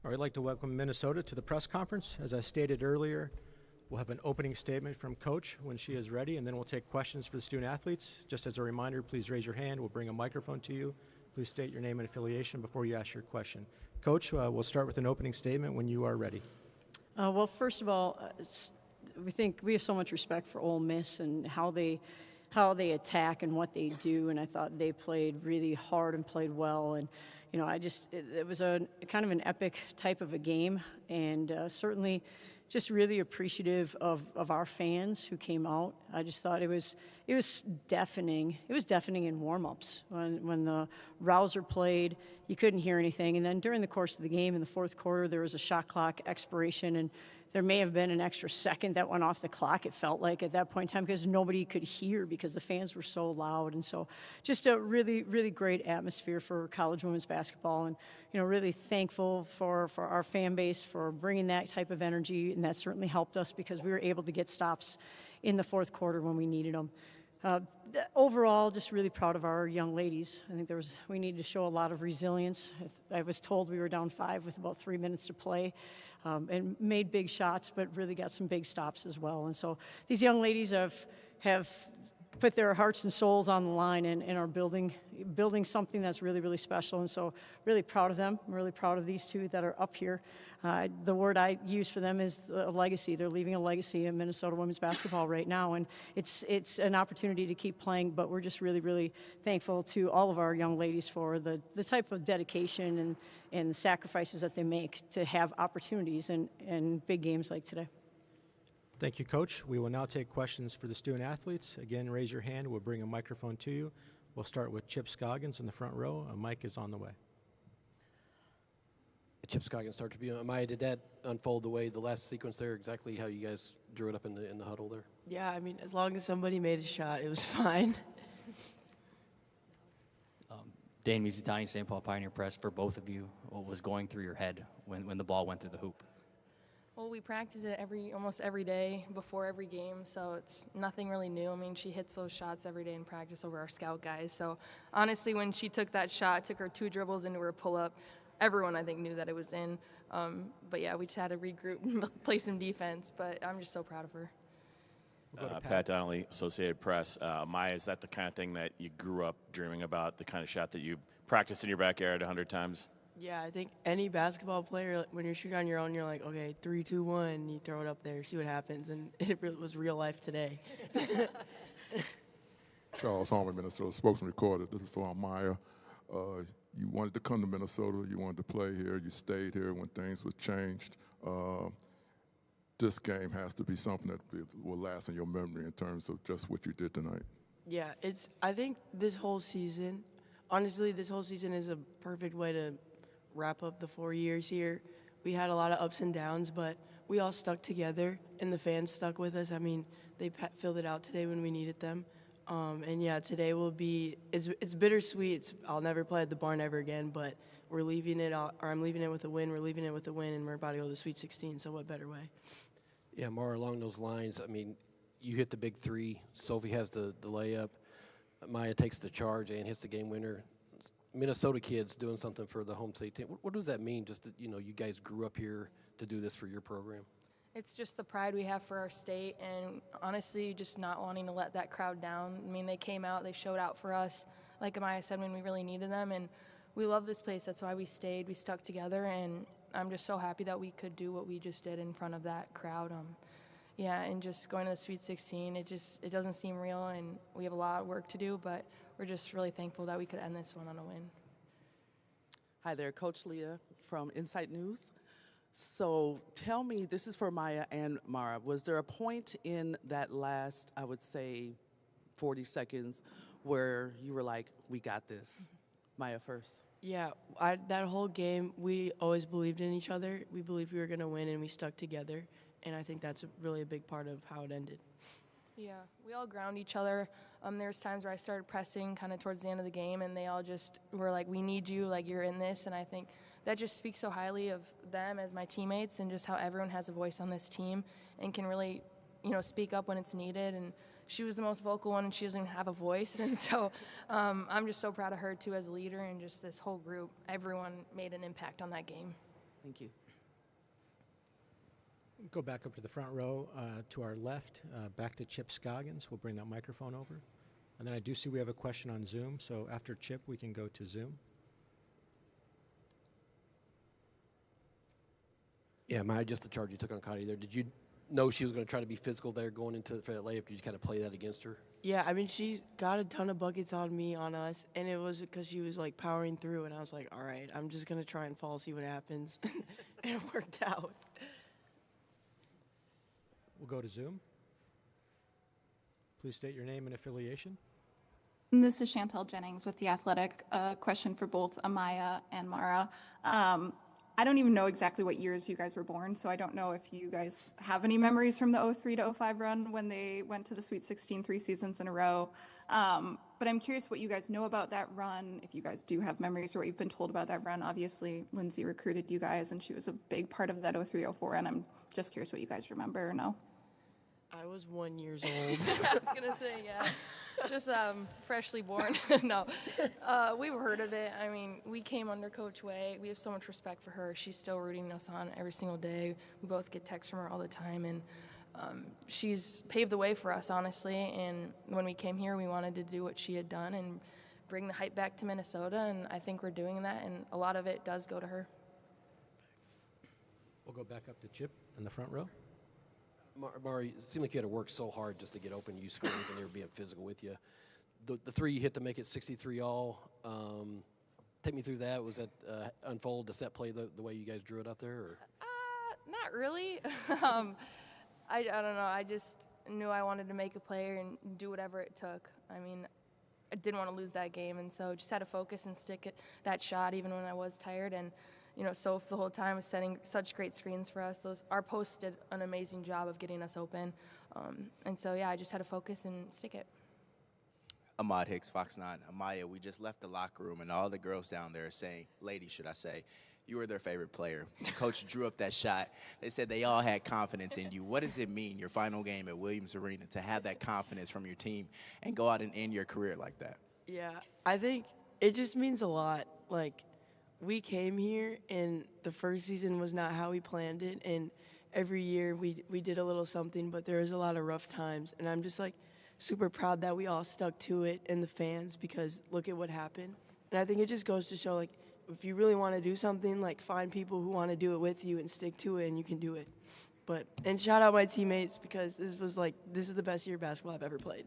All right, I'd like to welcome Minnesota to the press conference. As I stated earlier, we'll have an opening statement from Coach when she is ready, and then we'll take questions for the student athletes. Just as a reminder, please raise your hand. We'll bring a microphone to you. Please state your name and affiliation before you ask your question. Coach, we'll start with an opening statement when you are ready. Well, first of all, we have so much respect for Ole Miss and how they attack and what they do, and I thought they played really hard and played well. And it was a kind of an epic type of a game, and certainly just really appreciative of our fans who came out. I just thought it was deafening. It was deafening in warm-ups. When the Rouser played, you couldn't hear anything. And then during the course of the game in the fourth quarter, there was a shot clock expiration, and there may have been an extra second that went off the clock, it felt like, at that point in time, because nobody could hear because the fans were so loud. And so just a really, really great atmosphere for college women's basketball, and really thankful for our fan base for bringing that type of energy, and that certainly helped us because we were able to get stops in the fourth quarter when we needed them. Overall, just really proud of our young ladies. I think we needed to show a lot of resilience. I was told we were down 5 with about 3 minutes to play, and made big shots, but really got some big stops as well. And so these young ladies have put their hearts and souls on the line and are building something that's really, really special. And so really proud of them. I'm really proud of these two that are up here. The word I use for them is a legacy. They're leaving a legacy in Minnesota women's basketball right now, and it's an opportunity to keep playing, but we're just really, really thankful to all of our young ladies for the type of dedication and the sacrifices that they make to have opportunities in big games like today. Thank you, Coach. We will now take questions for the student athletes. Again, raise your hand. We'll bring a microphone to you. We'll start with Chip Scoggins in the front row. A mic is on the way. Chip Scoggins, Star Tribune. Maya, did that unfold the way the last sequence there, exactly how you guys drew it up in the huddle there? Yeah, I mean, as long as somebody made a shot, it was fine. Dane Mizutani, St. Paul Pioneer Press, for both of you, what was going through your head when the ball went through the hoop? Well, we practice it almost every day before every game, so it's nothing really new. I mean, she hits those shots every day in practice over our scout guys. So honestly, when she took that shot, took her 2 dribbles into her pull-up, everyone, I think, knew that it was in. But yeah, we just had to regroup and play some defense, but I'm just so proud of her. Pat Donnelly, Associated Press. Maya, is that the kind of thing that you grew up dreaming about, the kind of shot that you practiced in your backyard 100 times? Yeah, I think any basketball player, when you're shooting on your own, you're like, okay, 3, 2, 1, you throw it up there, see what happens, and it was real life today. Charles Holman, Minnesota spokesman, recorded. This is for Maya. You wanted to come to Minnesota. You wanted to play here. You stayed here when things were changed. This game has to be something that will last in your memory in terms of just what you did tonight. Yeah, I think this whole season, honestly, this whole season is a perfect way to wrap up the 4 years here. We had a lot of ups and downs, but we all stuck together, and the fans stuck with us. I mean, they filled it out today when we needed them. And yeah, today will be, it's bittersweet. I'll never play at the Barn ever again, but we're leaving it, or I'm leaving it with a win. We're leaving it with a win, and we're about to go to the Sweet 16, so what better way? Yeah, Mara, along those lines, I mean, you hit the big 3. Sophie has the layup. Maya takes the charge and hits the game winner. Minnesota kids doing something for the home state team. What does that mean, just that, you guys grew up here to do this for your program? It's just the pride we have for our state, and honestly, just not wanting to let that crowd down. I mean, they came out, they showed out for us, like Amaya said, when we really needed them, and we love this place. That's why we stayed, we stuck together, and I'm just so happy that we could do what we just did in front of that crowd. Yeah, and just going to the Sweet 16, it doesn't seem real, and we have a lot of work to do, but we're just really thankful that we could end this one on a win. Hi there, Coach Leah from Insight News. So tell me, this is for Maya and Mara, was there a point in that last, I would say, 40 seconds where you were like, we got this? Maya first. Yeah, that whole game, we always believed in each other. We believed we were going to win, and we stuck together. And I think that's really a big part of how it ended. Yeah, we all ground each other. There's times where I started pressing kind of towards the end of the game, and they all just were like, we need you, like you're in this. And I think that just speaks so highly of them as my teammates, and just how everyone has a voice on this team and can really, speak up when it's needed. And she was the most vocal one, and she doesn't even have a voice. And so I'm just so proud of her, too, as a leader, and just this whole group. Everyone made an impact on that game. Thank you. Go back up to the front row to our left, back to Chip Scoggins. We'll bring that microphone over. And then I do see we have a question on Zoom, so after Chip, we can go to Zoom. Yeah, Maya, just the charge you took on Connie there. Did you know she was going to try to be physical there going into for that layup? Did you kind of play that against her? Yeah, I mean, she got a ton of buckets on me, on us, and it was because she was, like, powering through, and I was like, all right, I'm just going to try and fall, see what happens. And it worked out. We'll go to Zoom. Please state your name and affiliation. This is Chantel Jennings with The Athletic. Question for both Amaya and Mara. I don't even know exactly what years you guys were born, so I don't know if you guys have any memories from the 03 to 05 run when they went to the Sweet 16 3 seasons in a row. But I'm curious what you guys know about that run, if you guys do have memories or what you've been told about that run. Obviously, Lindsay recruited you guys, and she was a big part of that 03 04, and I'm just curious what you guys remember or know. I was 1 year old. I was going to say, yeah. Just freshly born. No. We've heard of it. I mean, we came under Coach Way. We have so much respect for her. She's still rooting us on every single day. We both get texts from her all the time. And she's paved the way for us, honestly. And when we came here, we wanted to do what she had done and bring the hype back to Minnesota. And I think we're doing that. And a lot of it does go to her. We'll go back up to Chip in the front row. Mari, it seemed like you had to work so hard just to get open, use screens, and they were being physical with you. The three you hit to make it 63 all. Take me through that. Was that unfold the set play the way you guys drew it up there? Or? Not really. I don't know. I just knew I wanted to make a play and do whatever it took. I mean, I didn't want to lose that game, and so just had to focus and stick at that shot even when I was tired. And you know, Soph the whole time was setting such great screens for us. Our posts did an amazing job of getting us open. And so, yeah, I just had to focus and stick it. Ahmad Hicks, Fox 9. Amaya, we just left the locker room, and all the girls down there are saying, ladies, should I say, you were their favorite player. Coach drew up that shot. They said they all had confidence in you. What does it mean, your final game at Williams Arena, to have that confidence from your team and go out and end your career like that? Yeah, I think it just means a lot. Like, we came here, and the first season was not how we planned it, and every year we did a little something, but there was a lot of rough times, and I'm just, like, super proud that we all stuck to it and the fans because look at what happened. And I think it just goes to show, like, if you really want to do something, like, find people who want to do it with you and stick to it, and you can do it. And shout out my teammates because this is the best year of basketball I've ever played.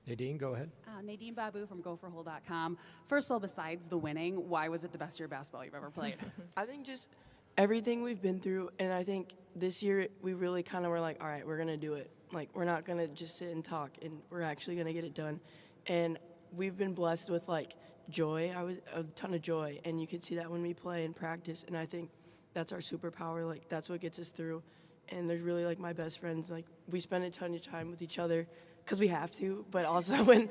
Nadine, go ahead. Nadine Babu from GopherHole.com. First of all, besides the winning, why was it the best year of basketball you've ever played? I think just everything we've been through, and I think this year we really kind of were like, all right, we're going to do it. Like, we're not going to just sit and talk, and we're actually going to get it done. And we've been blessed with, like, joy. A ton of joy, and you can see that when we play and practice, and I think that's our superpower. Like, that's what gets us through. And there's really, like, my best friends. Like, we spend a ton of time with each other because we have to, but also when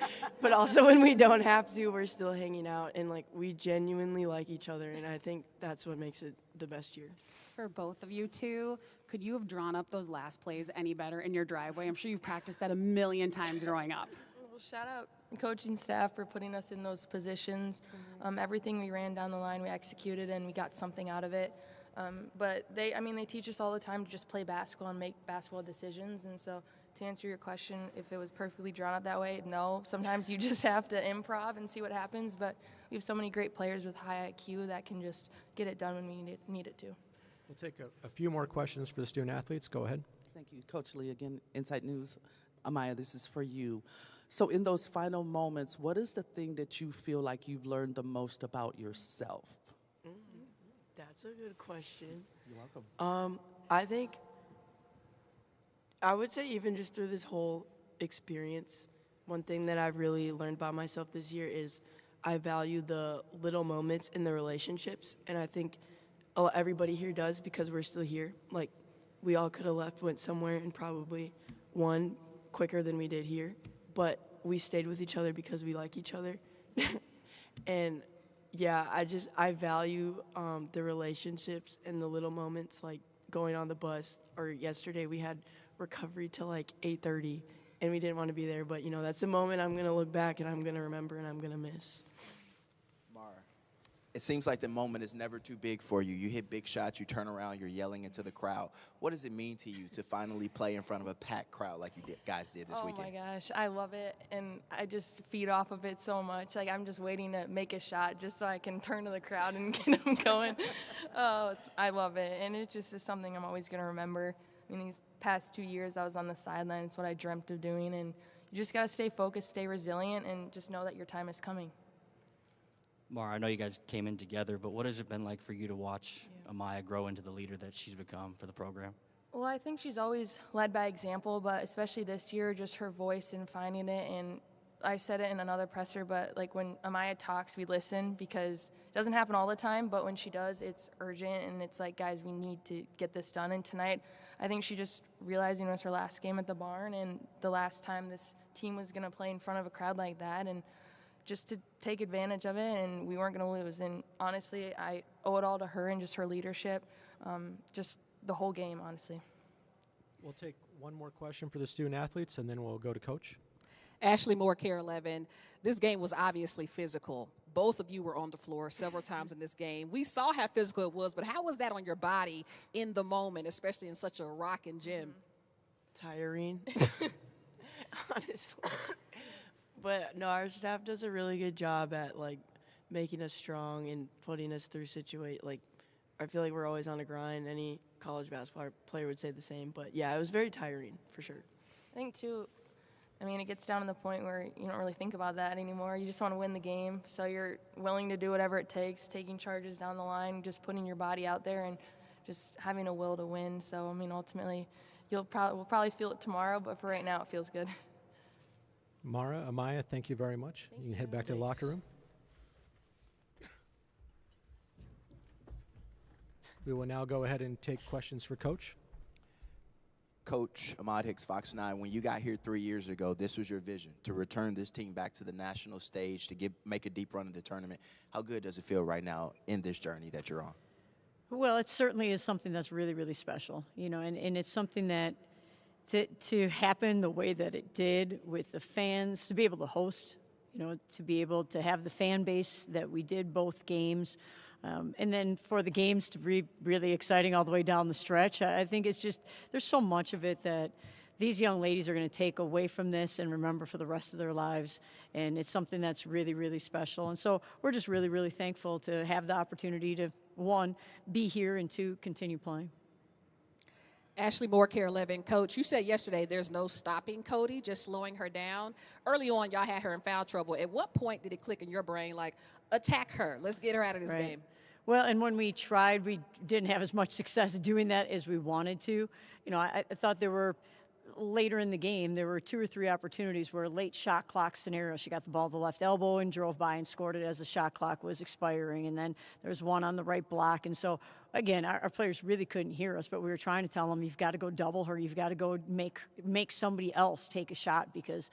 we don't have to, we're still hanging out, and, like, we genuinely like each other, and I think that's what makes it the best year. For both of you two, could you have drawn up those last plays any better in your driveway? I'm sure you've practiced that a million times growing up. Well, shout out coaching staff for putting us in those positions. Everything we ran down the line, we executed, and we got something out of it. But they teach us all the time to just play basketball and make basketball decisions, and so to answer your question, if it was perfectly drawn out that way, no. Sometimes you just have to improv and see what happens, but we have so many great players with high IQ that can just get it done when we need it to. We'll take a few more questions for the student athletes. Go ahead. Thank you. Coach Lee, again, Insight News. Amaya, this is for you. So in those final moments, what is the thing that you feel like you've learned the most about yourself? That's a good question. You're welcome. I would say even just through this whole experience, one thing that I've really learned about myself this year is I value the little moments in the relationships, and I think everybody here does because we're still here. Like, we all could have left, went somewhere, and probably won quicker than we did here, but we stayed with each other because we like each other. And yeah, I value the relationships and the little moments, like going on the bus, or yesterday we had recovery till like 8:30 and we didn't want to be there, but that's a moment I'm going to look back and I'm going to remember and I'm going to miss. Mara. It seems like the moment is never too big for you. You hit big shots, you turn around, you're yelling into the crowd. What does it mean to you to finally play in front of a packed crowd like you guys did this weekend? Oh my gosh, I love it, and I just feed off of it so much. Like, I'm just waiting to make a shot just so I can turn to the crowd and get them going. I love it, and it just is something I'm always going to remember. I mean, these past 2 years I was on the sideline. It's what I dreamt of doing, and you just got to stay focused, stay resilient, and just know that your time is coming. Mara, I know you guys came in together, but what has it been like for you to watch Amaya grow into the leader that she's become for the program? Well, I think she's always led by example, but especially this year, just her voice and finding it. And I said it in another presser, but like when Amaya talks, we listen because it doesn't happen all the time, but when she does, it's urgent and it's like, guys, we need to get this done. And tonight, I think she just realizing it was her last game at the barn and the last time this team was going to play in front of a crowd like that. And just to take advantage of it, and we weren't going to lose. And honestly, I owe it all to her and just her leadership, just the whole game, honestly. We'll take one more question for the student athletes, and then we'll go to Coach. Ashley Moore, Care 11. This game was obviously physical. Both of you were on the floor several times in this game. We saw how physical it was, but how was that on your body in the moment, especially in such a rocking gym? Tiring, honestly. But no, our staff does a really good job at like making us strong and putting us through I feel like we're always on a grind. Any college basketball player would say the same. But yeah, it was very tiring for sure. I think too, I mean, it gets down to the point where you don't really think about that anymore. You just want to win the game. So you're willing to do whatever it takes, taking charges down the line, just putting your body out there and just having a will to win. So, I mean, ultimately, we'll probably feel it tomorrow, but for right now, it feels good. Mara, Amaya, thank you very much. You can head back to the locker room. We will now go ahead and take questions for Coach. Coach Ahmad Hicks, Fox 9, when you got here 3 years ago, this was your vision, to return this team back to the national stage, to make a deep run in the tournament. How good does it feel right now in this journey that you're on? Well, it certainly is something that's really, really special, and it's something that to happen the way that it did with the fans, to be able to host, to be able to have the fan base that we did both games, and then for the games to be really exciting all the way down the stretch. I think it's just, there's so much of it that these young ladies are going to take away from this and remember for the rest of their lives. And it's something that's really, really special. And so we're just really, really thankful to have the opportunity to, one, be here, and two, continue playing. Ashley Moore, Care 11. Coach, you said yesterday there's no stopping Cody, just slowing her down. Early on, y'all had her in foul trouble. At what point did it click in your brain, like, attack her, let's get her out of this game? Well, and when we tried, we didn't have as much success doing that as we wanted to. I thought there were, later in the game, there were 2 or 3 opportunities where a late shot clock scenario, she got the ball to the left elbow and drove by and scored it as the shot clock was expiring. And then there was one on the right block. And so, again, our players really couldn't hear us, but we were trying to tell them, you've got to go double her. You've got to go make somebody else take a shot, because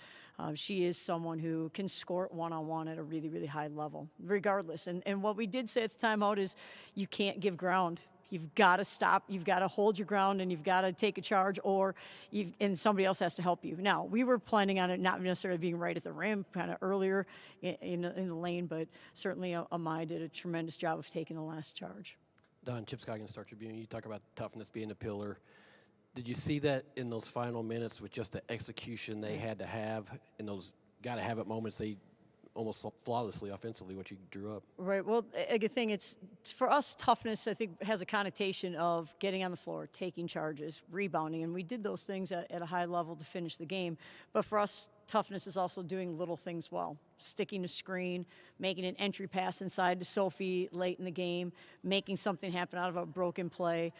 she is someone who can score it one-on-one at a really, really high level, regardless. And what we did say at the timeout is, you can't give ground. You've got to stop. You've got to hold your ground, and you've got to take a charge, and somebody else has to help you. Now, we were planning on it not necessarily being right at the rim, kind of earlier in the lane, but certainly Amaya did a tremendous job of taking the last charge. Don, Chip Scoggins, Star Tribune, you talk about toughness being a pillar. Did you see that in those final minutes with just the execution they had to have in those got-to-have-it moments? They almost flawlessly offensively what you drew up. Right. Well, a good thing, it's for us, toughness, I think, has a connotation of getting on the floor, taking charges, rebounding, and we did those things at a high level to finish the game. But for us, toughness is also doing little things well, sticking to screen, making an entry pass inside to Sophie late in the game, making something happen out of a broken play,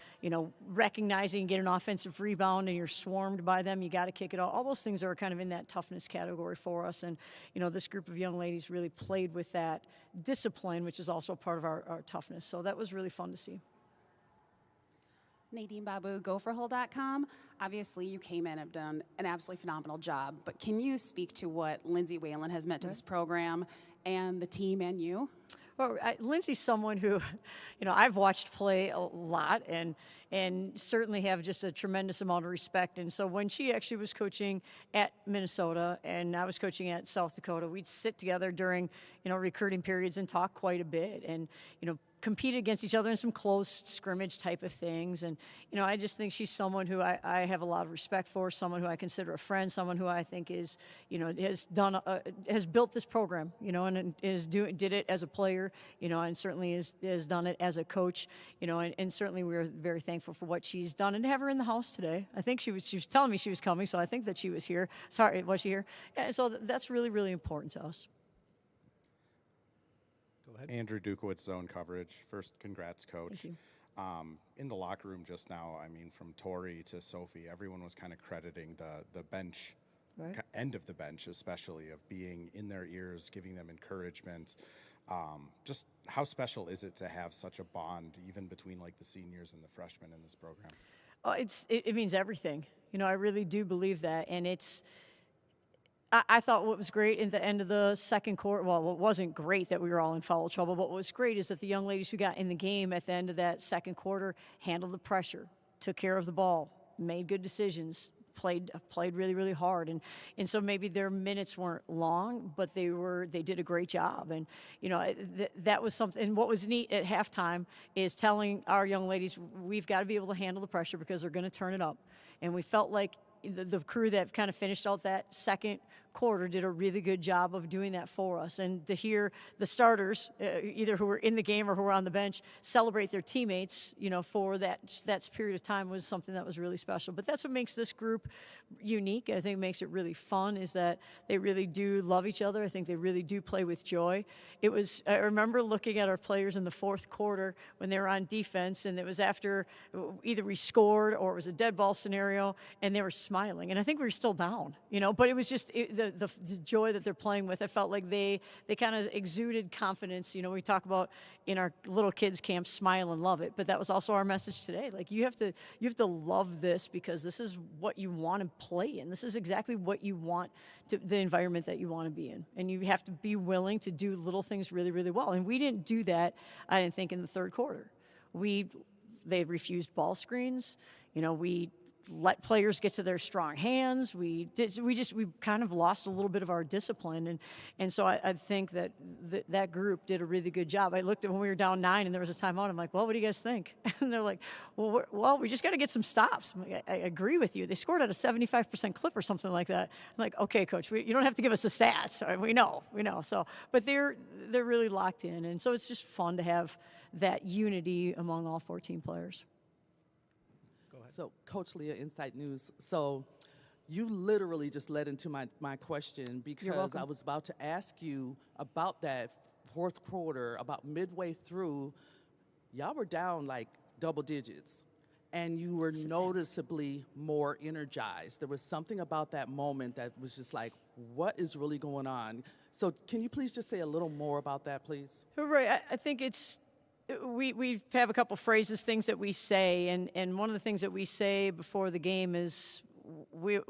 recognizing, get an offensive rebound and you're swarmed by them, you got to kick it out. All those things are kind of in that toughness category for us. And, this group of young ladies really played with that discipline, which is also part of our toughness. So that was really fun to see. Nadine Babu, gopherhole.com. Obviously, you came in and have done an absolutely phenomenal job, but can you speak to what Lindsay Whalen has meant to this program and the team and you? Well, Lindsay's someone who, I've watched play a lot and certainly have just a tremendous amount of respect. And so when she actually was coaching at Minnesota and I was coaching at South Dakota, we'd sit together during, recruiting periods and talk quite a bit and, compete against each other in some close scrimmage type of things. And, I just think she's someone who I have a lot of respect for, someone who I consider a friend, someone who I think is, has built this program, and did it as a player, and certainly has done it as a coach, and certainly we're very thankful for what she's done. And to have her in the house today, I think she was telling me she was coming, so I think that she was here. Sorry, was she here? And so that's really, really important to us. Go ahead. Andrew Dukowitz, Zone Coverage. First, congrats, Coach. Thank you. In the locker room just now, I mean, from Tori to Sophie, everyone was kind of crediting the bench, right, end of the bench especially, of being in their ears, giving them encouragement. Just how special is it to have such a bond, even between like the seniors and the freshmen in this program? Oh, it means everything. I really do believe that, and I thought what was great in the end of the second quarter, well, it wasn't great that we were all in foul trouble, but what was great is that the young ladies who got in the game at the end of that second quarter handled the pressure, took care of the ball, made good decisions, played really, really hard. And so maybe their minutes weren't long, but they did a great job. And, that was something. And what was neat at halftime is telling our young ladies, we've got to be able to handle the pressure because they're going to turn it up. And we felt like the crew that kind of finished out that second quarter did a really good job of doing that for us. And to hear the starters, either who were in the game or who were on the bench, celebrate their teammates, for that period of time was something that was really special. But that's what makes this group unique. I think makes it really fun is that they really do love each other. I think they really do play with joy. I remember looking at our players in the fourth quarter when they were on defense, and it was after either we scored or it was a dead ball scenario, and they were smiling. And I think we were still down, but it was just the joy that they're playing with. I felt like they kind of exuded confidence. We talk about in our little kids camp, smile and love it, but that was also our message today. Like you have to love this because this is what you want to play in. This is exactly what you want the environment that you want to be in. And you have to be willing to do little things really, really well. And we didn't do that, I didn't think, in the third quarter. They refused ball screens. We let players get to their strong hands. We kind of lost a little bit of our discipline. And so I think that group did a really good job. I looked at when we were down 9 and there was a timeout. I'm like, well, what do you guys think? And they're like, well, we just got to get some stops. I'm like, I agree with you. They scored at a 75% clip or something like that. I'm like, okay, Coach, you don't have to give us the stats. We know. So, but they're really locked in. And so it's just fun to have that unity among all 14 players. So, Coach Leah, Insight News. So, you literally just led into my question because I was about to ask you about that fourth quarter, about midway through, y'all were down like double digits, and you were noticeably more energized. There was something about that moment that was just like, what is really going on? So, can you please just say a little more about that, please? Right. I think we have a couple phrases, things that we say, and one of the things that we say before the game is we'll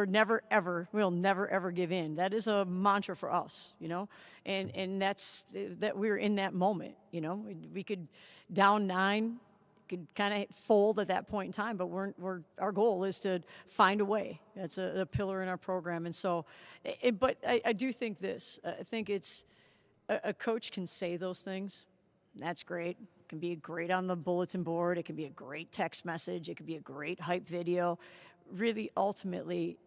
never ever give in. That is a mantra for us, and that's that we're in that moment. We could down 9, could kind of fold at that point in time, but our goal is to find a way. That's a pillar in our program, and so, but I do think this. I think it's a coach can say those things. That's great. It can be great on the bulletin board. It can be a great text message. It can be a great hype video. Really, ultimately,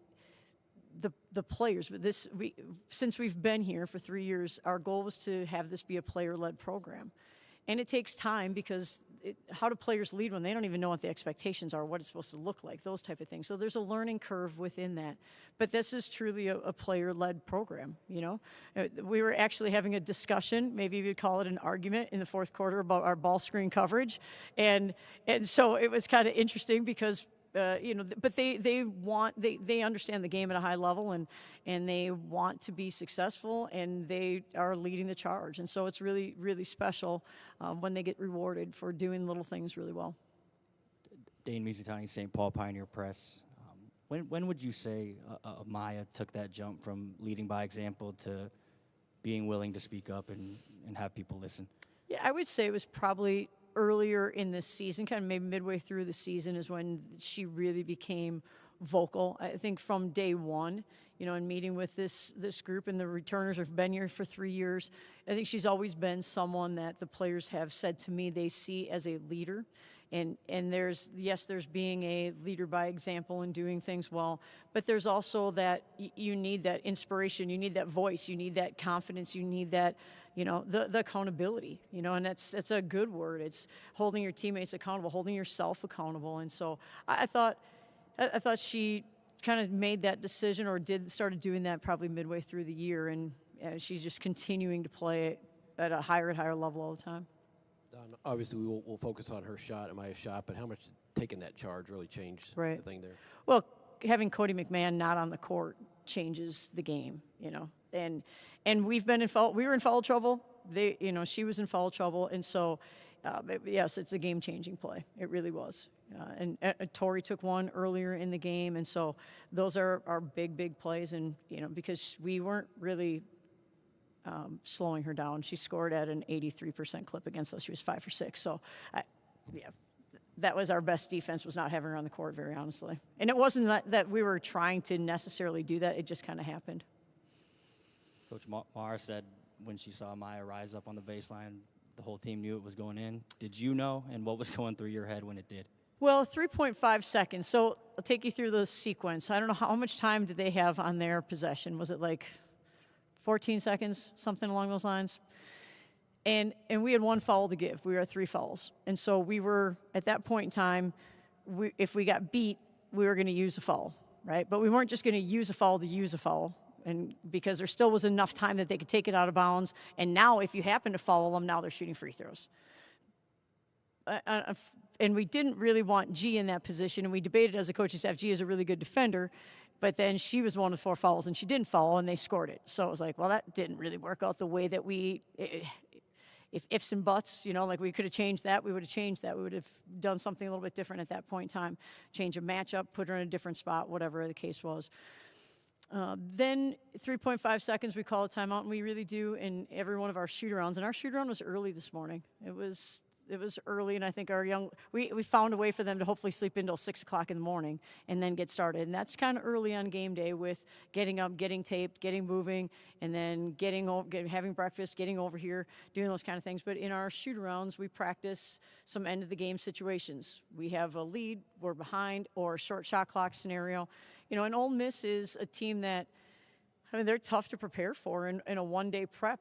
the players. Since we've been here for 3 years, our goal was to have this be a player-led program. And it takes time because how do players lead when they don't even know what the expectations are, what it's supposed to look like, those type of things. So there's a learning curve within that. But this is truly a player-led program, We were actually having a discussion, maybe you'd call it an argument in the fourth quarter about our ball screen coverage. And so it was kind of interesting because but they understand the game at a high level and they want to be successful and they are leading the charge. And so it's really, really special when they get rewarded for doing little things really well. Dane Mizutani, St. Paul Pioneer Press. When would you say Maya took that jump from leading by example to being willing to speak up and have people listen? Yeah, I would say it was probably earlier in the season, kind of maybe midway through the season is when she really became vocal. I think from day one, in meeting with this group, and the returners have been here for 3 years, I think she's always been someone that the players have said to me they see as a leader. And there's being a leader by example and doing things well, but there's also that you need that inspiration, you need that voice, you need that confidence, you need that, the accountability, and that's a good word. It's holding your teammates accountable, holding yourself accountable. And so I thought she kind of made that decision, or started doing that probably midway through the year, and she's just continuing to play at a higher level all the time. Don, obviously, we'll focus on her shot, Amaya's shot, but how much taking that charge really changed the thing there? Well, having Cody McMahon not on the court changes the game, and we've been in foul. We were in foul trouble. She was in foul trouble, and so yes, it's a game-changing play. It really was. And Tori took one earlier in the game, and so those are our big plays, and because we weren't really slowing her down. She scored at an 83% clip against us. She was 5 for 6. So, that was our best defense, was not having her on the court, very honestly. And it wasn't that we were trying to necessarily do that. It just kind of happened. Coach Mara said when she saw Maya rise up on the baseline, the whole team knew it was going in. Did you know, and what was going through your head when it did? Well, 3.5 seconds. So I'll take you through the sequence. I don't know how much time did they have on their possession. Was it like 14 seconds, something along those lines? And we had one foul to give. We were at 3 fouls. And so we were, at that point in time, if we got beat, we were going to use a foul, right? But we weren't just going to use a foul to use a foul, and because there still was enough time that they could take it out of bounds. And now if you happen to foul them, now they're shooting free throws. And we didn't really want G in that position, and we debated as a coaching staff. G is a really good defender, but then she was one of 4 fouls, and she didn't foul, and they scored it. So it was like, well, that didn't really work out the way that if ifs and buts, like we could have changed that, we would have changed that. We would have done something a little bit different at that point in time, change a matchup, put her in a different spot, whatever the case was. Then 3.5 seconds, we call a timeout, and we really do in every one of our shoot-arounds. And our shoot-around was early this morning. It was early, and I think we found a way for them to hopefully sleep until 6 o'clock in the morning and then get started. And that's kind of early on game day, with getting up, getting taped, getting moving, and then having breakfast, getting over here, doing those kind of things. But in our shoot-arounds, we practice some end-of-the-game situations. We have a lead, we're behind, or a short shot clock scenario. And Ole Miss is a team that, they're tough to prepare for in a one-day prep.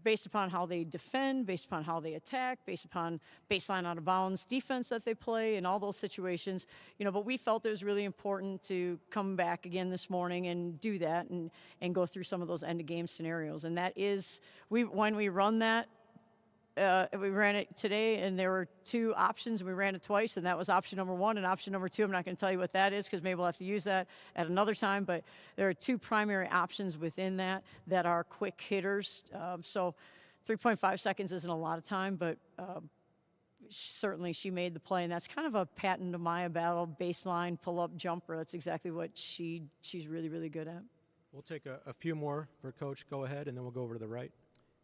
Based upon how they defend, based upon how they attack, based upon baseline out of bounds defense that they play, in all those situations. But we felt it was really important to come back again this morning and do that and go through some of those end of game scenarios. And that is, when we run that, we ran it today, and there were 2 options, and we ran it twice, and that was option number 1 and option number 2. I'm not going to tell you what that is, because maybe we'll have to use that at another time, but there are 2 primary options within that are quick hitters. So 3.5 seconds isn't a lot of time, but certainly she made the play, and that's kind of a Pat and Amaya battle, baseline, pull-up, jumper. That's exactly what she's really, really good at. We'll take a few more for Coach. Go ahead, and then we'll go over to the right.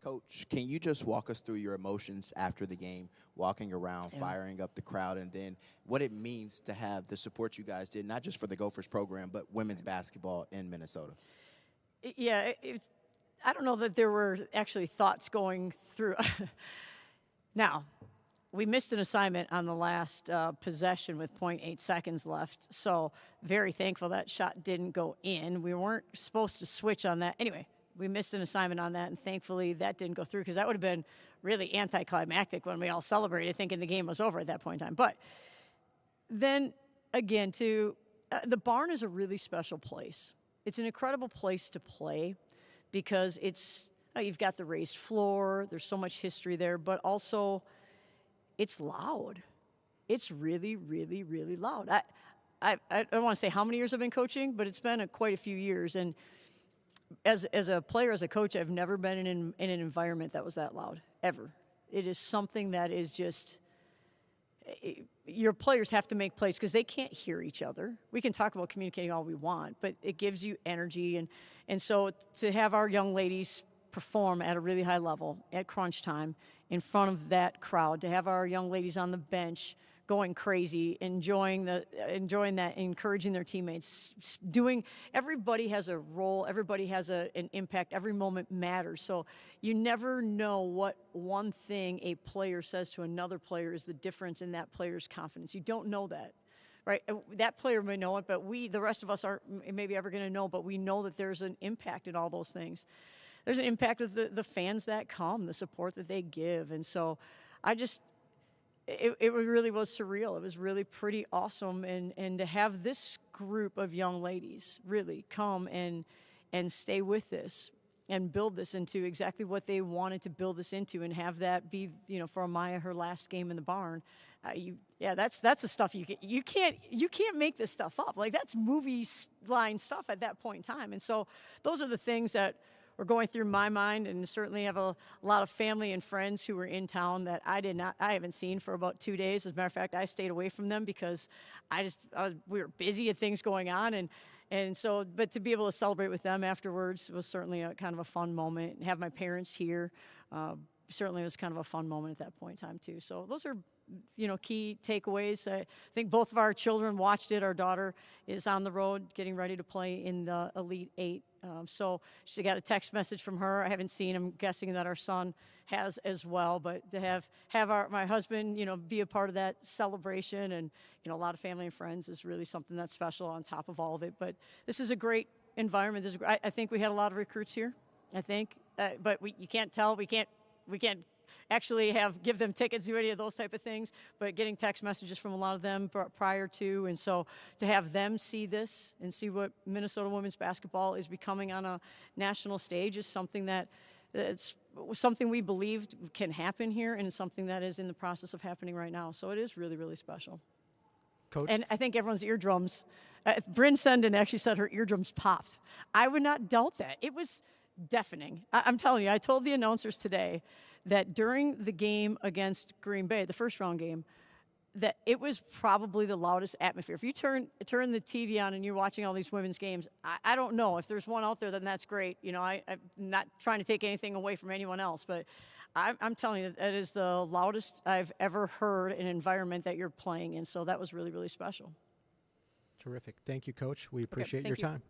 Coach, can you just walk us through your emotions after the game, walking around, firing up the crowd, and then what it means to have the support you guys did, not just for the Gophers program, but women's basketball in Minnesota? Yeah, I don't know that there were actually thoughts going through. Now, we missed an assignment on the last possession with 0.8 seconds left, so very thankful that shot didn't go in. We weren't supposed to switch on that. Anyway, we missed an assignment on that, and thankfully that didn't go through, because that would have been really anticlimactic when we all celebrated thinking the game was over at that point in time. But then, again, the barn is a really special place. It's an incredible place to play, because you've got the raised floor, there's so much history there, but also it's loud. It's really, really, really loud. I don't want to say how many years I've been coaching, but it's been quite a few years, and as a player, as a coach, I've never been in an environment that was that loud, ever. It is something that is just, your players have to make plays because they can't hear each other. We can talk about communicating all we want, but it gives you energy. And so to have our young ladies perform at a really high level at crunch time in front of that crowd, to have our young ladies on the bench going crazy, enjoying that, encouraging their teammates, everybody has a role, everybody has an impact, every moment matters. So you never know what one thing a player says to another player is the difference in that player's confidence. You don't know that. Right, that player may know it, but the rest of us aren't maybe ever going to know, but we know that there's an impact in all those things. There's an impact of the fans that come, the support that they give. And so it really was surreal. It was really pretty awesome. And to have this group of young ladies really come and stay with this and build this into exactly what they wanted to build this into, and have that be, for Amaya, her last game in the barn. That's the stuff you can't make this stuff up. Like, that's movie line stuff at that point in time. And so those are the things that were going through my mind, and certainly have a lot of family and friends who were in town that I haven't seen for about 2 days. As a matter of fact, I stayed away from them because we were busy, and things going on, and so, but to be able to celebrate with them afterwards was certainly a kind of a fun moment. And have my parents here, certainly was kind of a fun moment at that point in time too. So those are, key takeaways. I think both of our children watched it. Our daughter is on the road getting ready to play in the Elite Eight. So she got a text message from her. I haven't seen him, guessing that our son has as well. But to have my husband, be a part of that celebration, and, a lot of family and friends is really something that's special on top of all of it. But this is a great environment. I think we had a lot of recruits here, I think. But you can't tell. We can't actually give them tickets, do any of those type of things, but getting text messages from a lot of them prior to. And so to have them see this and see what Minnesota women's basketball is becoming on a national stage is something it's something we believed can happen here, and something that is in the process of happening right now. So it is really, really special. Coach? And I think everyone's eardrums, Bryn Senden actually said her eardrums popped. I would not doubt that. It was deafening. I'm telling you, I told the announcers today that during the game against Green Bay, the first round game, that it was probably the loudest atmosphere. If you turn the TV on and you're watching all these women's games, I don't know. If there's one out there, then that's great. I'm not trying to take anything away from anyone else, but I'm telling you, that is the loudest I've ever heard an environment that you're playing in. So that was really, really special. Terrific. Thank you, Coach. We appreciate your time.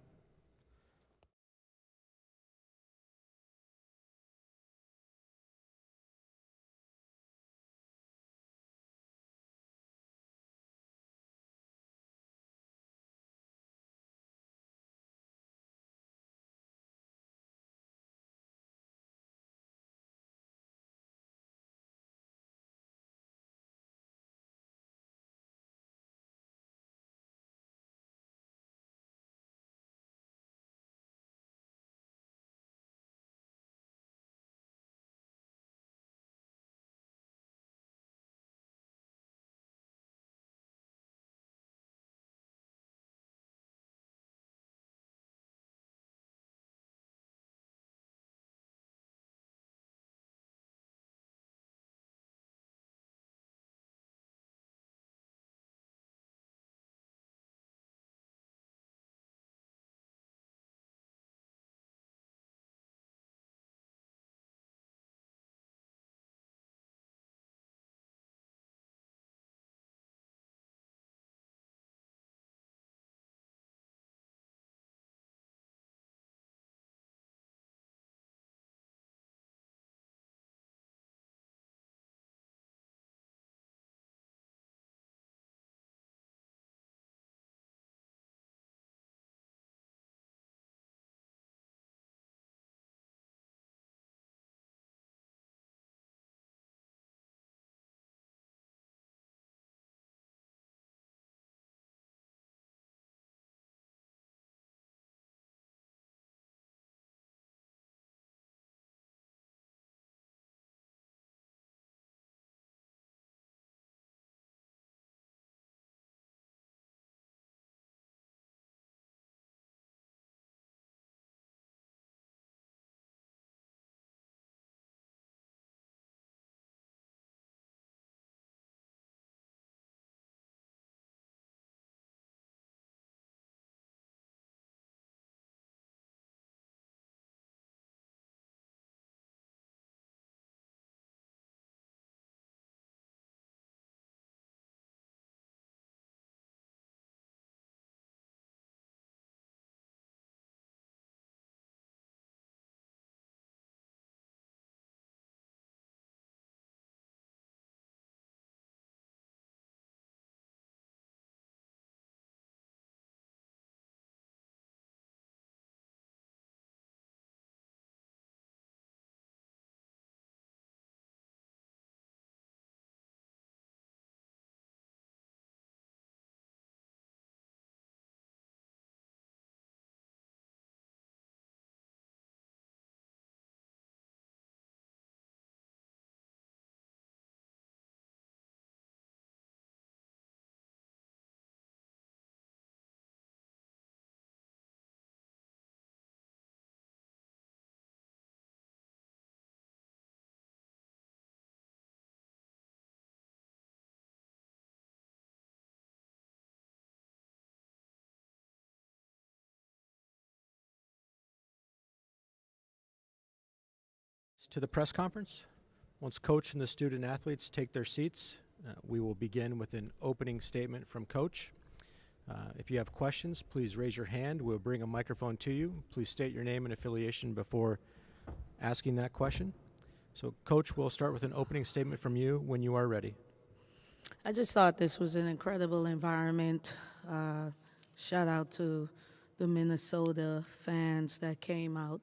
to the press conference. Once Coach and the student athletes take their seats, we will begin with an opening statement from Coach. If you have questions, please raise your hand. We'll bring a microphone to you. Please state your name and affiliation before asking that question. So, Coach, we'll start with an opening statement from you when you are ready. I just thought this was an incredible environment. Shout out to the Minnesota fans that came out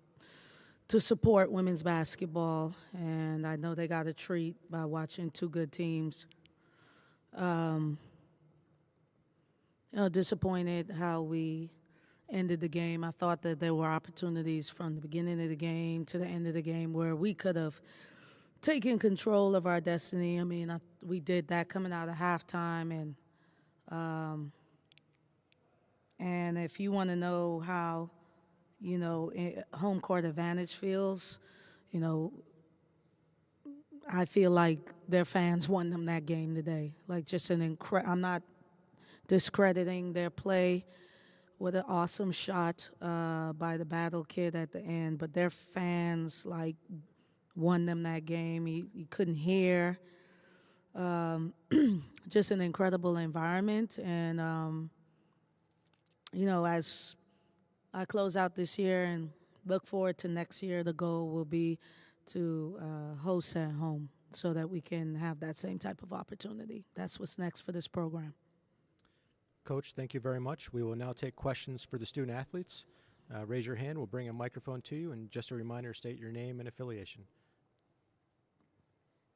to support women's basketball, and I know they got a treat by watching two good teams. Disappointed how we ended the game. I thought that there were opportunities from the beginning of the game to the end of the game where we could have taken control of our destiny. I mean, we did that coming out of halftime, and if you want to know how, home court advantage feels, I feel like their fans won them that game today. Like, just I'm not discrediting their play. What an awesome shot by the Battle Kid at the end, but their fans, won them that game. You couldn't hear. Just an incredible environment. And, as I close out this year and look forward to next year, the goal will be to host at home so that we can have that same type of opportunity. That's what's next for this program. Coach, thank you very much. We will now take questions for the student athletes. Raise your hand. We'll bring a microphone to you. And just a reminder, state your name and affiliation.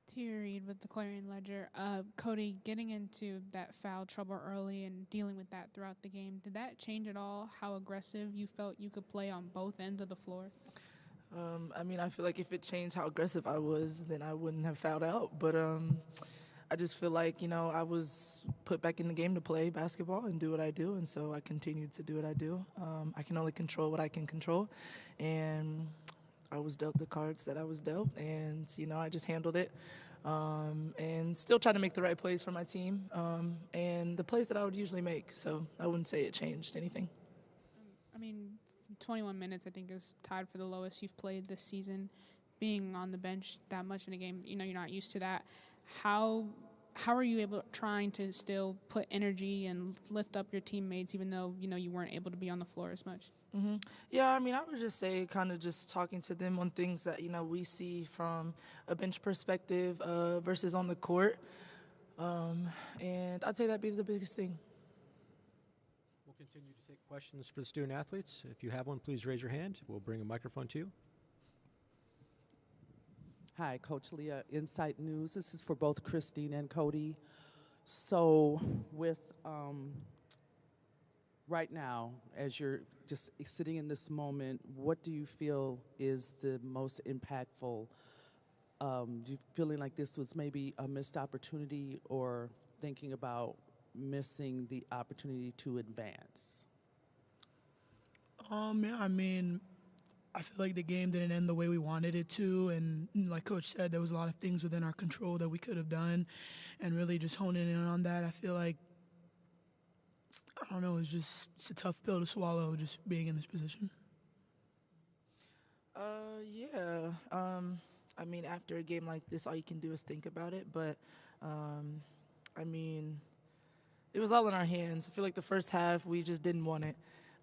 Tia Reed with the Clarion Ledger. Cody, getting into that foul trouble early and dealing with that throughout the game, did that change at all how aggressive you felt you could play on both ends of the floor? I feel like if it changed how aggressive I was, then I wouldn't have fouled out. But I just feel like, I was put back in the game to play basketball and do what I do, and so I continued to do what I do. I can only control what I can control, and I was dealt the cards that I was dealt, and, I just handled it and still try to make the right plays for my team and the plays that I would usually make. So I wouldn't say it changed anything. 21 minutes, I think, is tied for the lowest you've played this season. Being on the bench that much in a game, you're not used to that. How are you trying to still put energy and lift up your teammates even though, you weren't able to be on the floor as much? Mm-hmm. Yeah, I would just say kind of just talking to them on things that, we see from a bench perspective versus on the court. And I'd say that'd be the biggest thing. We'll continue to take questions for the student athletes. If you have one, please raise your hand. We'll bring a microphone to you. Hi, Coach Leah, Insight News. This is for both Christine and Cody. So with right now, as you're just sitting in this moment, what do you feel is the most impactful? Do you feeling like this was maybe a missed opportunity or thinking about missing the opportunity to advance? I feel like the game didn't end the way we wanted it to, and like Coach said, there was a lot of things within our control that we could have done, and really just honing in on that. I feel like, it's a tough pill to swallow just being in this position. After a game like this, all you can do is think about it, but, it was all in our hands. I feel like the first half, we just didn't want it.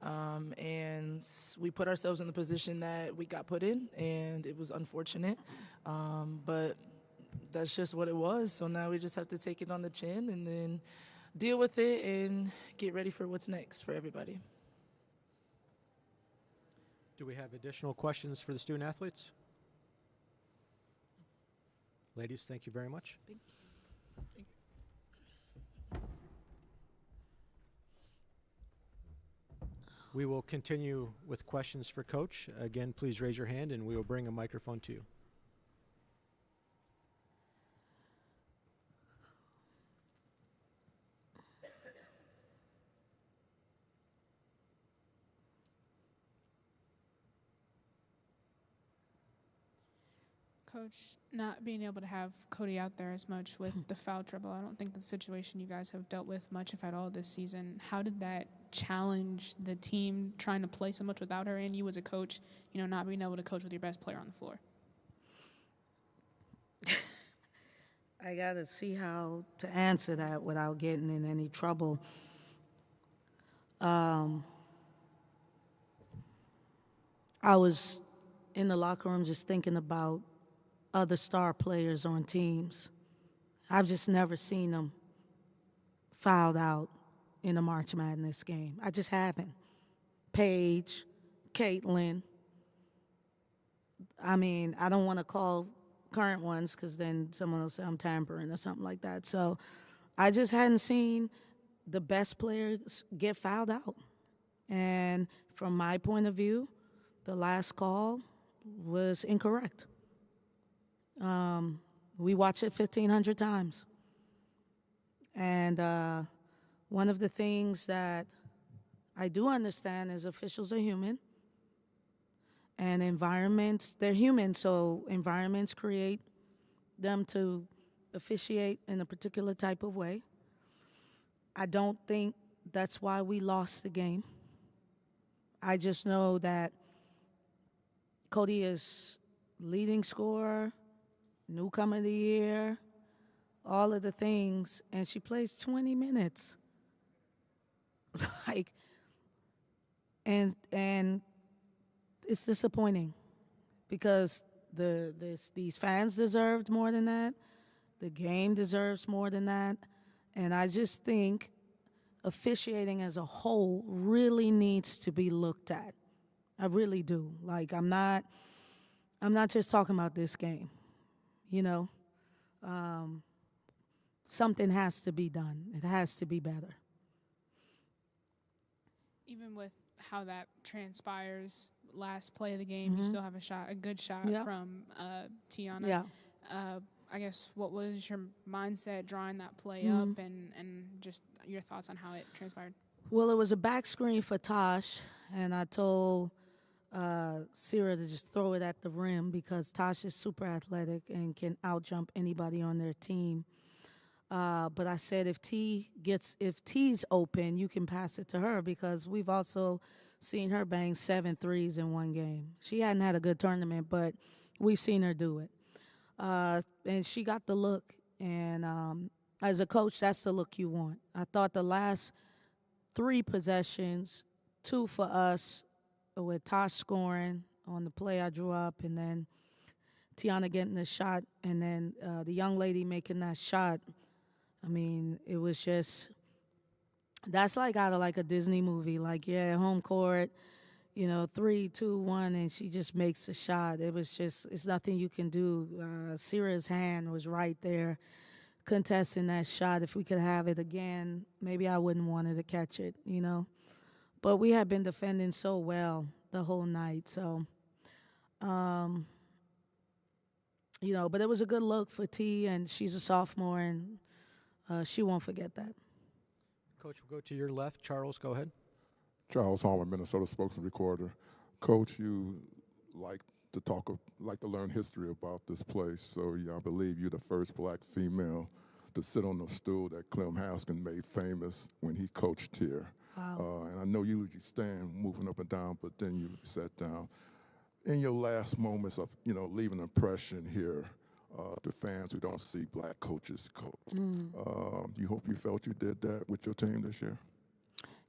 And we put ourselves in the position that we got put in, and it was unfortunate. But that's just what it was. So now we just have to take it on the chin and then deal with it and get ready for what's next for everybody. Do we have additional questions for the student athletes? Ladies, thank you very much. Thank you. Thank you. We will continue with questions for Coach. Again, please raise your hand and we will bring a microphone to you. Coach, not being able to have Cody out there as much with the foul trouble, I don't think the situation you guys have dealt with much, if at all, this season. How did that challenge the team trying to play so much without her and you as a coach, not being able to coach with your best player on the floor? I got to see how to answer that without getting in any trouble. I was in the locker room just thinking about other star players on teams. I've just never seen them fouled out in a March Madness game. I just haven't. Paige, Caitlin. I mean, I don't want to call current ones because then someone will say I'm tampering or something like that. So I just hadn't seen the best players get fouled out. And from my point of view, the last call was incorrect. We watched it 1,500 times. And one of the things that I do understand is officials are human. And environments, they're human, so environments create them to officiate in a particular type of way. I don't think that's why we lost the game. I just know that Cody is leading scorer, newcomer of the year, all of the things, and she plays 20 minutes. And it's disappointing because these fans deserved more than that. The game deserves more than that. And I just think officiating as a whole really needs to be looked at. I really do. Like, I'm not just talking about this game, you know. Something has to be done. It has to be better. Even with how that transpires, last play of the game, you still have a good shot from Tiana. Yeah. I guess, what was your mindset drawing that play up and just your thoughts on how it transpired? Well, it was a back screen for Tosh, and I told Sierra to just throw it at the rim because Tosh is super athletic and can outjump anybody on their team. But I said if T's open, you can pass it to her because we've also seen her bang 7 threes in one game. She hadn't had a good tournament, but we've seen her do it. And she got the look. And as a coach, that's the look you want. I thought the last 3 possessions, 2 for us with Tosh scoring on the play I drew up, and then Tiana getting the shot, and then the young lady making that shot. I mean, it was just, that's like out of like a Disney movie. Like, yeah, home court, 3, 2, 1, and she just makes a shot. It was just, it's nothing you can do. Sierra's hand was right there contesting that shot. If we could have it again, maybe I wouldn't want her to catch it, But we had been defending so well the whole night. So, but it was a good look for T, and she's a sophomore, and she won't forget that. Coach, we'll go to your left. Charles, go ahead. Charles Hallman, Minnesota spokesman recorder. Coach, you like to learn history about this place. So I believe you're the first black female to sit on the stool that Clem Haskin made famous when he coached here. Wow. And I know you usually stand moving up and down, but then you sat down. In your last moments of, leaving an impression here to fans who don't see black coaches coach, you hope you felt you did that with your team this year?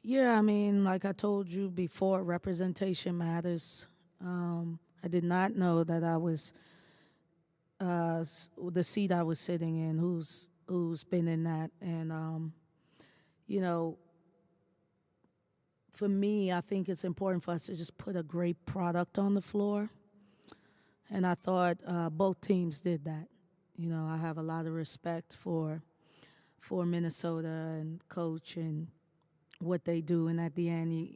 Yeah, I mean, like I told you before, representation matters. I did not know that I was the seat I was sitting in, who's been in that. And, for me, I think it's important for us to just put a great product on the floor. And I thought both teams did that. I have a lot of respect for Minnesota and Coach and what they do. And at the end,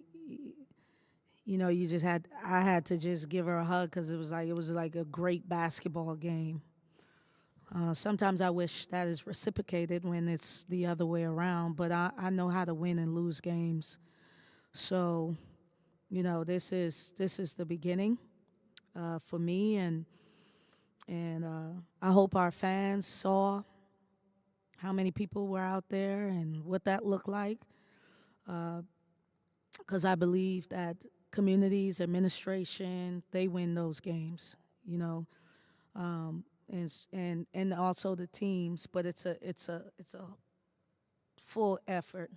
I had to just give her a hug because it was like a great basketball game. Sometimes I wish that is reciprocated when it's the other way around, but I know how to win and lose games. So, this is the beginning for me, and I hope our fans saw how many people were out there and what that looked like, because I believe that communities, administration, they win those games, and also the teams. But it's a full effort.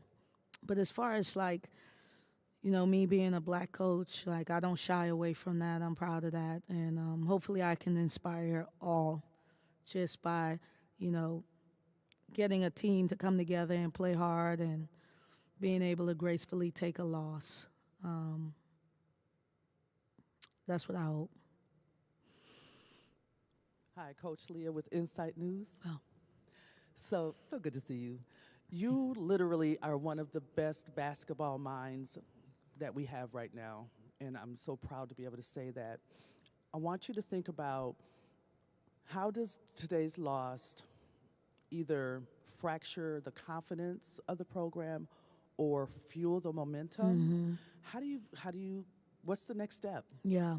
But as far as like, me being a black coach, like I don't shy away from that. I'm proud of that, and hopefully I can inspire all just by, getting a team to come together and play hard and being able to gracefully take a loss. That's what I hope. Hi, Coach Leah with Insight News. Oh. So good to see you. You literally are one of the best basketball minds that we have right now, and I'm so proud to be able to say that. I want you to think about, how does today's loss either fracture the confidence of the program or fuel the momentum? Mm-hmm. What's the next step? Yeah,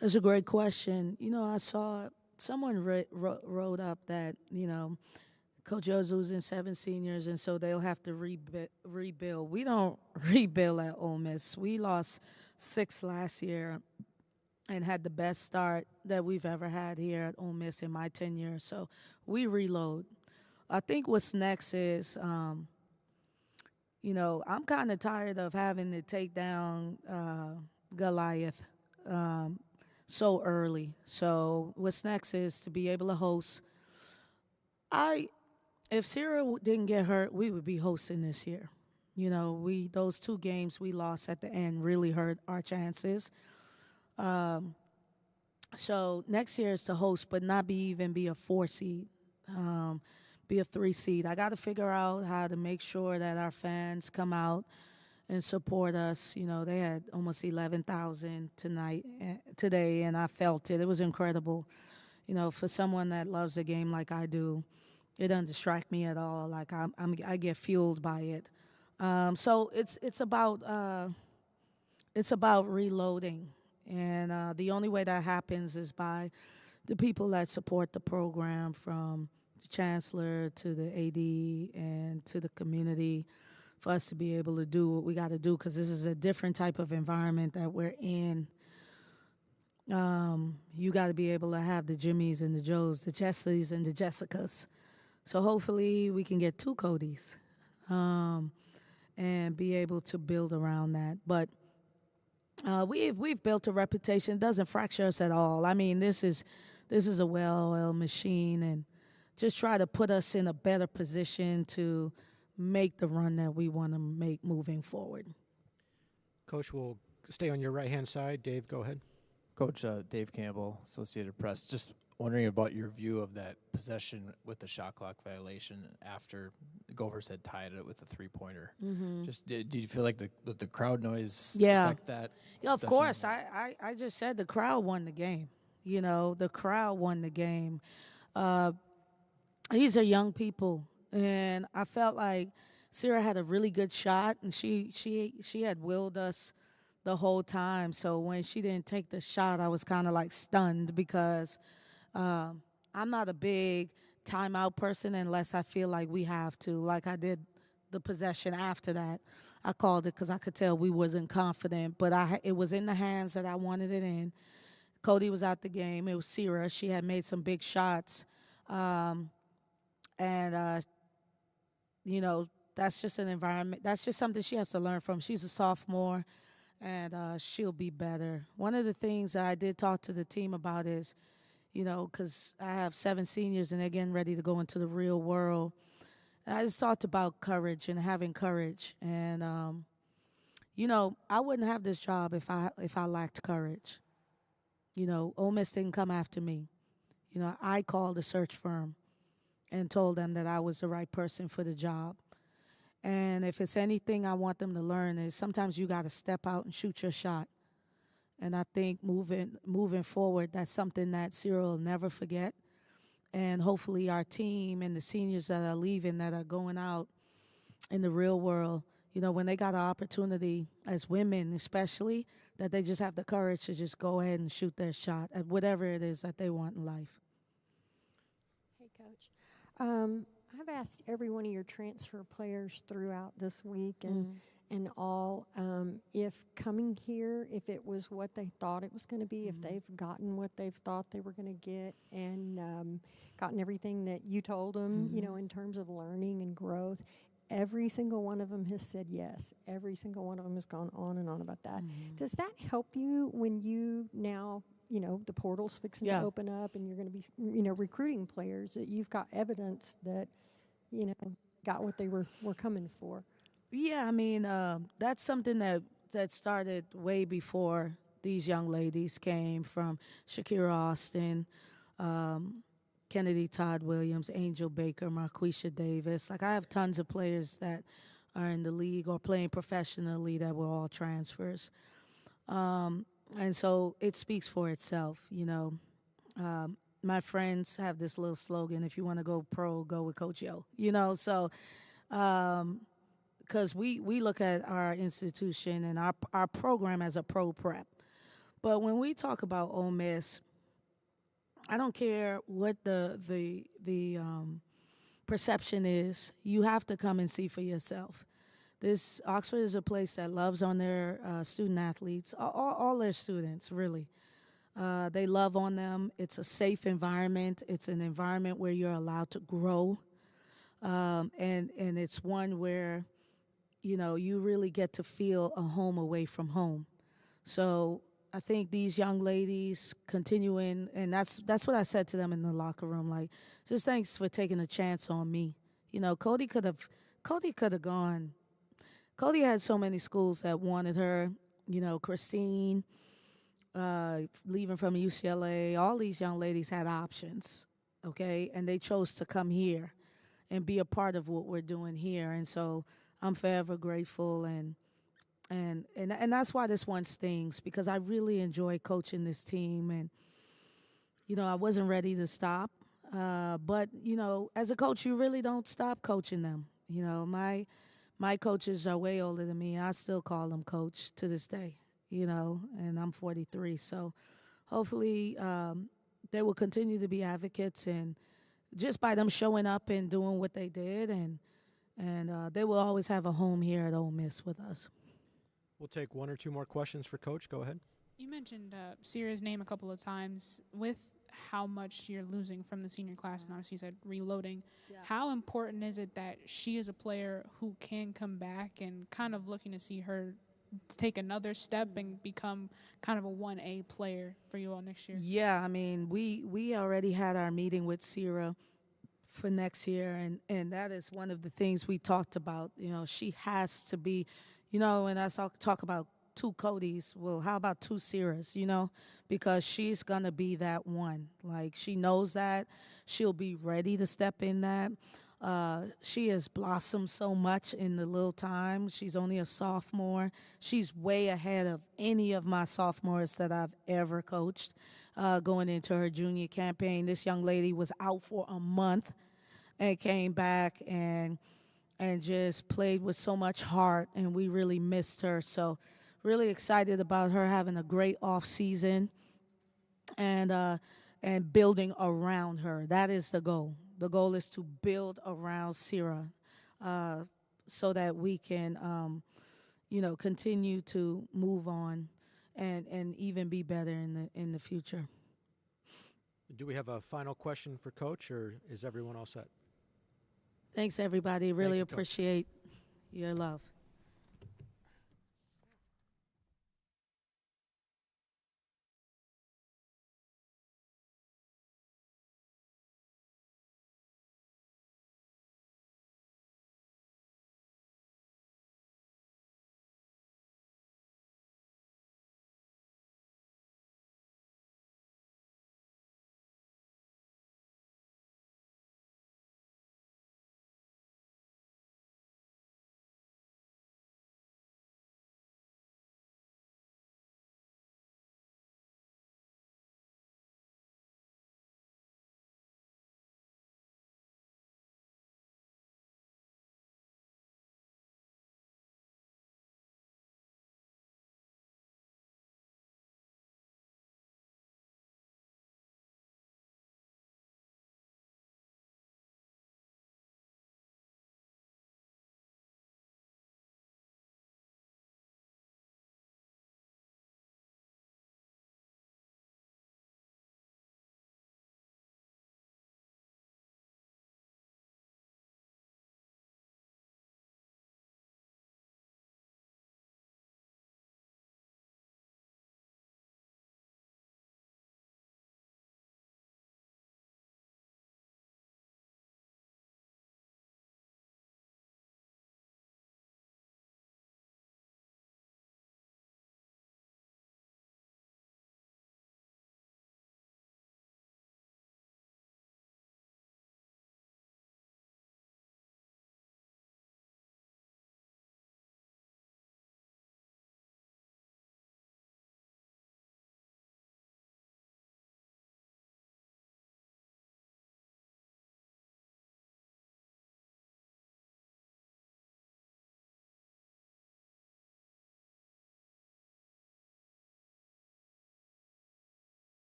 that's a great question. I saw someone wrote up that, Coach O's losing 7 seniors, and so they'll have to rebuild. We don't rebuild at Ole Miss. We lost 6 last year and had the best start that we've ever had here at Ole Miss in my tenure. So we reload. I think what's next is, I'm kind of tired of having to take down Goliath so early. So what's next is to be able to host. If Sierra didn't get hurt, we would be hosting this year. Those 2 games we lost at the end really hurt our chances. So next year is to host, but not be a 4 seed, be a 3 seed. I got to figure out how to make sure that our fans come out and support us. They had almost 11,000 today, and I felt it. It was incredible. For someone that loves the game like I do, it doesn't distract me at all. Like I get fueled by it. So it's about reloading, and the only way that happens is by the people that support the program, from the chancellor to the AD and to the community, for us to be able to do what we got to do, because this is a different type of environment that we're in. You got to be able to have the Jimmies and the Joes, the Chesleys and the Jessicas. So hopefully we can get 2 Codys and be able to build around that. But we've built a reputation. It doesn't fracture us at all. I mean, this is a well-oiled machine, and just try to put us in a better position to make the run that we want to make moving forward. Coach, we'll stay on your right-hand side. Dave, go ahead. Coach, Dave Campbell, Associated Press. Just wondering about your view of that possession with the shot clock violation after the Gophers had tied it with a 3-pointer. Mm-hmm. Just did you feel like the crowd noise affect that? Yeah, of course. I just said the crowd won the game. The crowd won the game. These are young people, and I felt like Sarah had a really good shot, and she had willed us the whole time. So when she didn't take the shot, I was kind of like stunned, because I'm not a big timeout person unless I feel like we have to. Like I did the possession after that. I called it because I could tell we wasn't confident, but it was in the hands that I wanted it in. Cody was out the game. It was Sierra. She had made some big shots. That's just an environment. That's just something she has to learn from. She's a sophomore, and she'll be better. One of the things that I did talk to the team about is, because I have 7 seniors and they're getting ready to go into the real world. And I just talked about courage and having courage. And, I wouldn't have this job if I lacked courage. Ole Miss didn't come after me. I called a search firm and told them that I was the right person for the job. And if it's anything I want them to learn, is sometimes you got to step out and shoot your shot. And I think moving forward, that's something that Cyril will never forget. And hopefully our team and the seniors that are leaving, that are going out in the real world, when they got an opportunity, as women especially, that they just have the courage to just go ahead and shoot their shot at whatever it is that they want in life. Hey, Coach. I've asked every one of your transfer players throughout this week and all if coming here, if it was what they thought it was going to be, if they've gotten what they've thought they were going to get and gotten everything that you told them, you know, in terms of learning and growth. Every single one of them has said yes. Every single one of them has gone on and on about that. Does that help you when you now, you know, the portal's fixing to open up and you're going to be, you know, recruiting players, that you've got evidence that, you know, got what they were coming for? Yeah, I mean, that's something that started way before these young ladies came, from Shakira Austin, Kennedy Todd Williams, Angel Baker, Marquisha Davis. Like, I have tons of players that are in the league or playing professionally that were all transfers. And so it speaks for itself, you know. My friends have this little slogan: if you want to go pro, go with Coach Yo, you know. So because we look at our institution and our program as a pro prep. But when we talk about Ole Miss, I don't care what the perception is. You have to come and see for yourself. This Oxford is a place that loves on their student athletes, all their students, really. They love on them. It's a safe environment. It's an environment where you're allowed to grow, and it's one where, you know, you really get to feel a home away from home. So I think these young ladies continuing, and that's what I said to them in the locker room. Like, just thanks for taking a chance on me. You know, Cody could have gone. Cody had so many schools that wanted her. You know, Christine, leaving from UCLA. All these young ladies had options, okay, and they chose to come here and be a part of what we're doing here. And so I'm forever grateful, and that's why this one stings, because I really enjoy coaching this team, and you know, I wasn't ready to stop, but you know, as a coach, you really don't stop coaching them. You know, my coaches are way older than me. I still call them coach to this day. You know, and I'm 43, so hopefully they will continue to be advocates, and just by them showing up and doing what they did, and they will always have a home here at Ole Miss with us. We'll take one or two more questions for Coach. Go ahead. You mentioned Sierra's name a couple of times. With how much you're losing from the senior class, and obviously you said reloading, how important is it that she is a player who can come back, and kind of looking to see her take another step and become kind of a 1A player for you all next year? Yeah, I mean, we already had our meeting with Sierra for next year, and that is one of the things we talked about. You know, she has to be, you know, and I talk about two Codys, well, how about two Sierras, you know, because she's going to be that one. Like, she knows that. She'll be ready to step in that. She has blossomed so much in the little time. She's only a sophomore. She's way ahead of any of my sophomores that I've ever coached going into her junior campaign. This young lady was out for a month and came back and just played with so much heart, and we really missed her. So really excited about her having a great off season and building around her. That is the goal. The goal is to build around Sierra so that we can, you know, continue to move on and even be better in the future. Do we have a final question for Coach, or is everyone all set? Thanks, everybody. Really Thank you, Coach. appreciate your love.